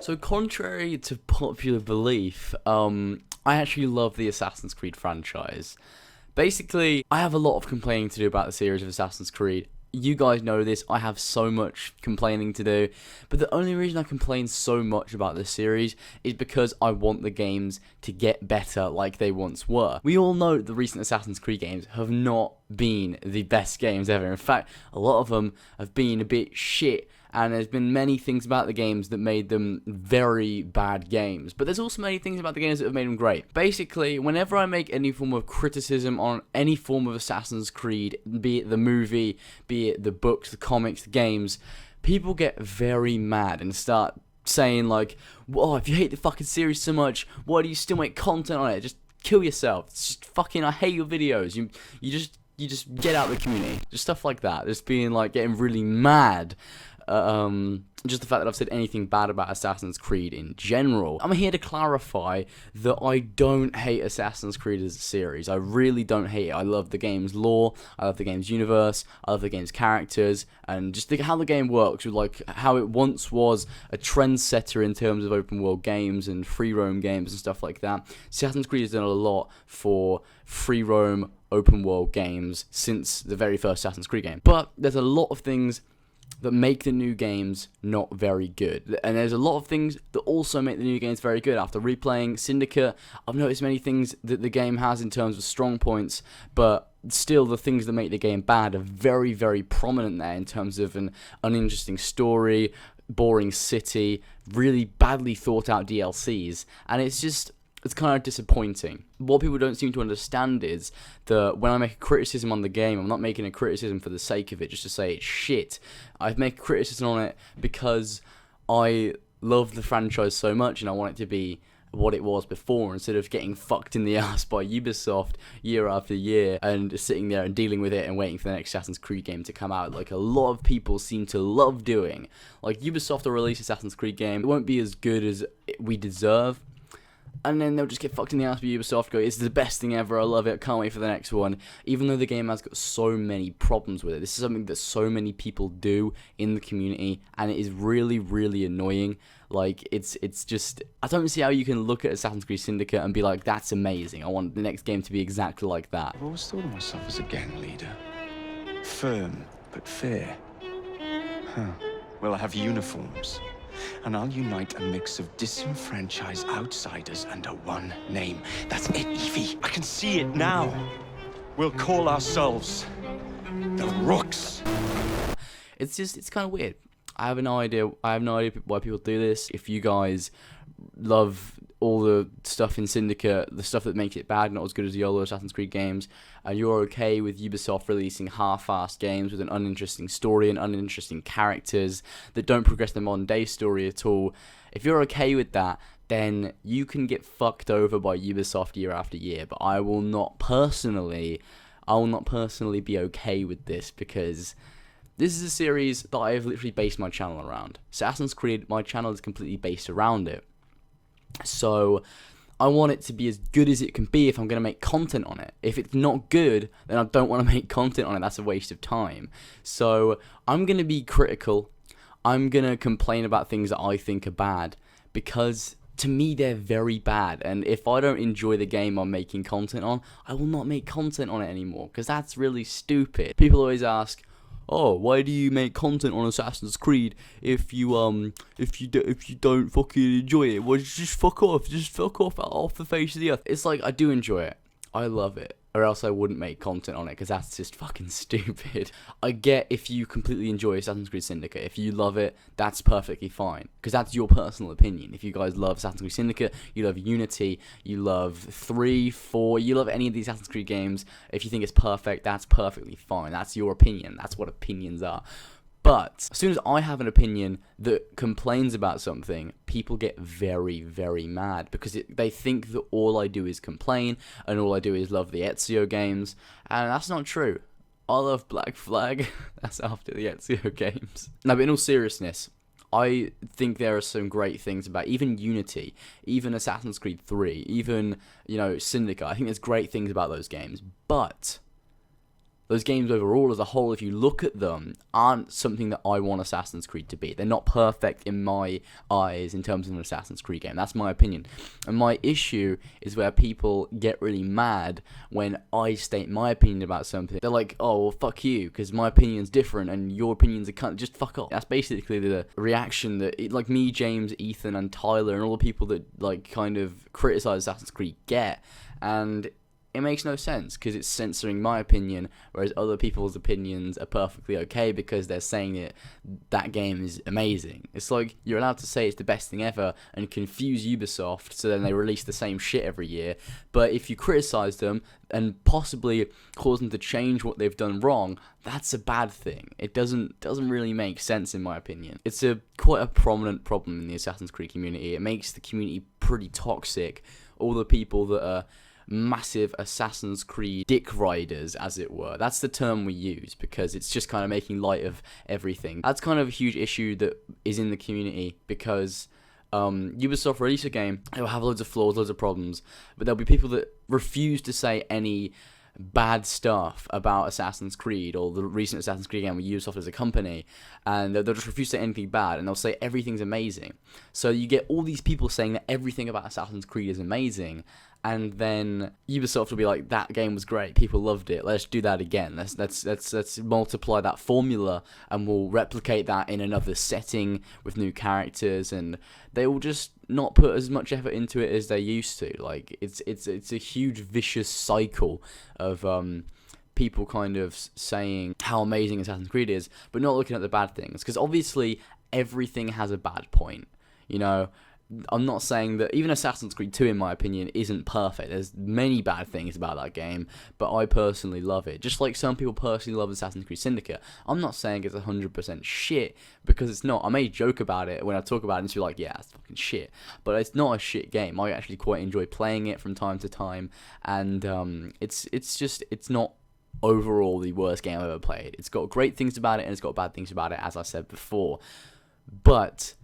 So contrary to popular belief, I actually love the Assassin's Creed franchise. Basically, I have a lot of complaining to do about the series of Assassin's Creed. You guys know this, I have so much complaining to do, but the only reason I complain so much about this series is because I want the games to get better like they once were. We all know the recent Assassin's Creed games have not been the best games ever. In fact, a lot of them have been a bit shit, and there's been many things about the games that made them very bad games. But there's also many things about the games that have made them great. Basically, whenever I make any form of criticism on any form of Assassin's Creed, be it the movie, be it the books, the comics, the games, people get very mad and start saying like, "Oh, if you hate the fucking series so much, why do you still make content on it? Just kill yourself. It's just fucking, I hate your videos. You just get out of the community." Just stuff like that. Just being like, getting really mad. Just the fact that I've said anything bad about Assassin's Creed in general. I'm here to clarify that I don't hate Assassin's Creed as a series. I really don't hate it. I love the game's lore, I love the game's universe, I love the game's characters, and just how the game works, with like how it once was a trendsetter in terms of open world games and free roam games and stuff like that. Assassin's Creed has done a lot for free roam open world games since the very first Assassin's Creed game. But there's a lot of things that make the new games not very good. And there's a lot of things that also make the new games very good. After replaying Syndicate, I've noticed many things that the game has in terms of strong points, but still the things that make the game bad are very, very prominent there in terms of an uninteresting story, boring city, really badly thought out DLCs, and it's kind of disappointing. What people don't seem to understand is that when I make a criticism on the game, I'm not making a criticism for the sake of it, just to say it's shit. I make a criticism on it because I love the franchise so much and I want it to be what it was before, instead of getting fucked in the ass by Ubisoft year after year and sitting there and dealing with it and waiting for the next Assassin's Creed game to come out, like a lot of people seem to love doing. Like, Ubisoft will release Assassin's Creed game, it won't be as good as we deserve, and then they'll just get fucked in the ass by Ubisoft, go, "It's the best thing ever, I love it, can't wait for the next one," even though the game has got so many problems with it. This is something that so many people do in the community, and it is really, really annoying. Like, it's just, I don't see how you can look at Assassin's Creed Syndicate and be like, "That's amazing, I want the next game to be exactly like that." I've always thought of myself as a gang leader. Firm, but fair. Well, I have uniforms. And I'll unite a mix of disenfranchised outsiders under one name. That's it, Evie. I can see it now. We'll call ourselves the Rooks. It's kind of weird. I have no idea why people do this. If you guys love all the stuff in Syndicate, the stuff that makes it bad, not as good as the other Assassin's Creed games, and you're okay with Ubisoft releasing half-assed games with an uninteresting story and uninteresting characters that don't progress the modern day story at all, if you're okay with that, then you can get fucked over by Ubisoft year after year. But I will not personally be okay with this, because this is a series that I have literally based my channel around. Assassin's Creed, my channel is completely based around it. So I want it to be as good as it can be if I'm going to make content on it. If it's not good, then I don't want to make content on it. That's a waste of time. So I'm going to be critical. I'm going to complain about things that I think are bad, because to me they're very bad. And if I don't enjoy the game I'm making content on, I will not make content on it anymore, because that's really stupid. People always ask, "Oh, why do you make content on Assassin's Creed if you don't fucking enjoy it? Well, just fuck off off the face of the earth." It's like, I do enjoy it, I love it, or else I wouldn't make content on it, because that's just fucking stupid. I get if you completely enjoy Assassin's Creed Syndicate, if you love it, that's perfectly fine, because that's your personal opinion. If you guys love Assassin's Creed Syndicate, you love Unity, you love 3, 4, you love any of these Assassin's Creed games, if you think it's perfect, that's perfectly fine. That's your opinion. That's what opinions are. But as soon as I have an opinion that complains about something, people get very, very mad, because they think that all I do is complain and all I do is love the Ezio games, and that's not true. I love Black Flag. That's after the Ezio games. Now, but in all seriousness, I think there are some great things about even Unity, even Assassin's Creed 3, even, Syndicate. I think there's great things about those games, but those games overall as a whole, if you look at them, aren't something that I want Assassin's Creed to be. They're not perfect in my eyes in terms of an Assassin's Creed game. That's my opinion. And my issue is where people get really mad when I state my opinion about something. They're like, oh, well, fuck you, because my opinion's different and your opinion's a cunt. Just fuck off. That's basically the reaction that, like, me, James, Ethan, and Tyler, and all the people that, like, kind of criticize Assassin's Creed get. And it makes no sense, because it's censoring my opinion, whereas other people's opinions are perfectly okay because they're saying that game is amazing. It's like you're allowed to say it's the best thing ever and confuse Ubisoft, so then they release the same shit every year. But if you criticize them and possibly cause them to change what they've done wrong, that's a bad thing. It doesn't really make sense, in my opinion. It's quite a prominent problem in the Assassin's Creed community. It makes the community pretty toxic. All the people that are massive Assassin's Creed dick riders, as it were. That's the term we use, because it's just kind of making light of everything. That's kind of a huge issue that is in the community, because Ubisoft release a game, it will have loads of flaws, loads of problems, but there'll be people that refuse to say any bad stuff about Assassin's Creed or the recent Assassin's Creed game with Ubisoft as a company, and they'll just refuse to say anything bad, and they'll say everything's amazing. So you get all these people saying that everything about Assassin's Creed is amazing, and then Ubisoft will be like, that game was great, people loved it, let's do that again, let's multiply that formula, and we'll replicate that in another setting with new characters, and they will just not put as much effort into it as they used to. Like, it's a huge vicious cycle of people kind of saying how amazing Assassin's Creed is, but not looking at the bad things, because obviously everything has a bad point, you know. I'm not saying that even Assassin's Creed 2, in my opinion, isn't perfect. There's many bad things about that game, but I personally love it. Just like some people personally love Assassin's Creed Syndicate. I'm not saying it's 100% shit, because it's not. I may joke about it when I talk about it and just be like, yeah, it's fucking shit. But it's not a shit game. I actually quite enjoy playing it from time to time, and it's not overall the worst game I've ever played. It's got great things about it, and it's got bad things about it, as I said before. But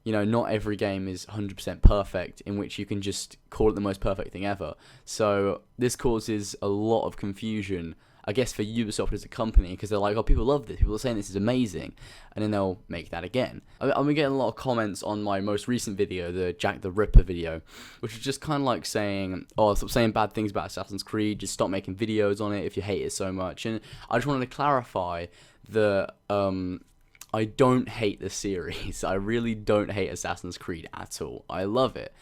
you know, not every game is 100% perfect, in which you can just call it the most perfect thing ever. So this causes a lot of confusion, I guess, for Ubisoft as a company, because they're like, oh, people love this, people are saying this is amazing, and then they'll make that again. I've been getting a lot of comments on my most recent video, the Jack the Ripper video, which is just kind of like saying, oh, stop saying bad things about Assassin's Creed, just stop making videos on it if you hate it so much. And I just wanted to clarify that I don't hate the series. I really don't hate Assassin's Creed at all. I love it,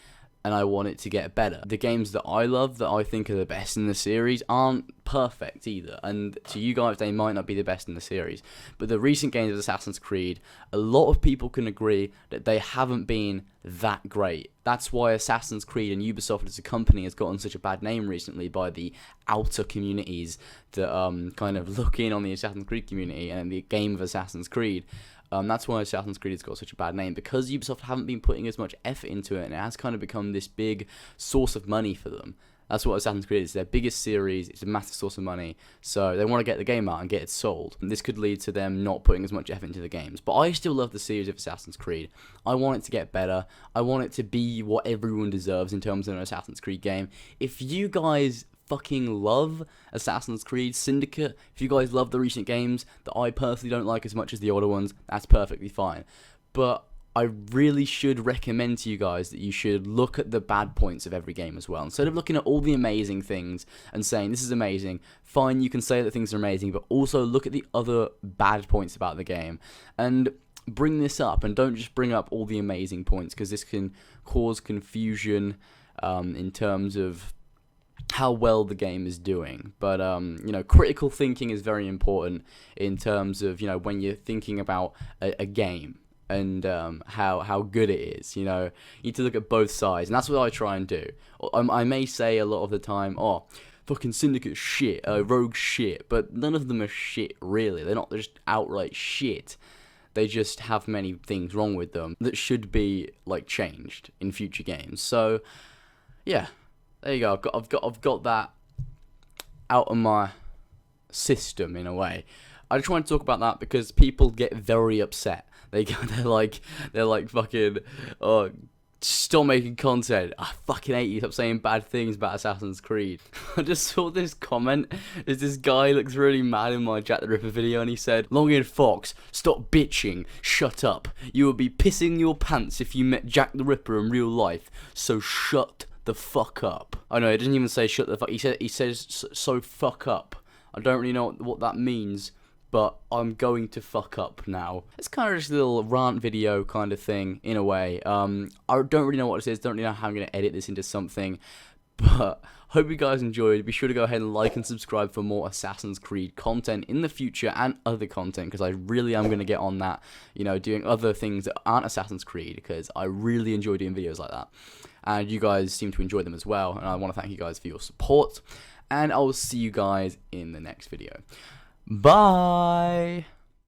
and I want it to get better. The games that I love, that I think are the best in the series, aren't perfect either, and to you guys, they might not be the best in the series. But the recent games of Assassin's Creed, a lot of people can agree that they haven't been that great. That's why Assassin's Creed and Ubisoft as a company has gotten such a bad name recently by the outer communities that kind of look in on the Assassin's Creed community and the game of Assassin's Creed. That's why Assassin's Creed has got such a bad name, because Ubisoft haven't been putting as much effort into it, and it has kind of become this big source of money for them. That's what Assassin's Creed is. Their biggest series. It's a massive source of money. So they want to get the game out and get it sold. And this could lead to them not putting as much effort into the games. But I still love the series of Assassin's Creed. I want it to get better. I want it to be what everyone deserves in terms of an Assassin's Creed game. If you guys fucking love Assassin's Creed Syndicate, if you guys love the recent games that I personally don't like as much as the older ones, that's perfectly fine. But I really should recommend to you guys that you should look at the bad points of every game as well. Instead of looking at all the amazing things and saying, this is amazing, fine, you can say that things are amazing, but also look at the other bad points about the game. And bring this up, and don't just bring up all the amazing points, because this can cause confusion in terms of how well the game is doing. But you know, critical thinking is very important in terms of, you know, when you're thinking about a game and how good it is. You know, you need to look at both sides, and that's what I try and do. I may say a lot of the time, oh, fucking Syndicate shit, Rogue shit, but none of them are shit, really. They're not just outright shit. They just have many things wrong with them that should be, like, changed in future games. So yeah, there you go. I've got that out of my system in a way. I just want to talk about that because people get very upset. They're like fucking, oh, Stop making content. I fucking hate you. Stop saying bad things about Assassin's Creed. I just saw this comment. This guy looks really mad in my Jack the Ripper video, and he said, "LongEaredFox, stop bitching. Shut up. You would be pissing your pants if you met Jack the Ripper in real life. So shut the fuck up." Oh no, it doesn't even say shut the fuck. He says so fuck up. I don't really know what that means, but I'm going to fuck up now. It's kind of just a little rant video kind of thing, in a way. I don't really know what this is, don't really know how I'm going to edit this into something, but hope you guys enjoyed. Be sure to go ahead and like and subscribe for more Assassin's Creed content in the future, and other content, because I really am going to get on that, you know, doing other things that aren't Assassin's Creed, because I really enjoy doing videos like that, and you guys seem to enjoy them as well, and I want to thank you guys for your support, and I will see you guys in the next video. Bye!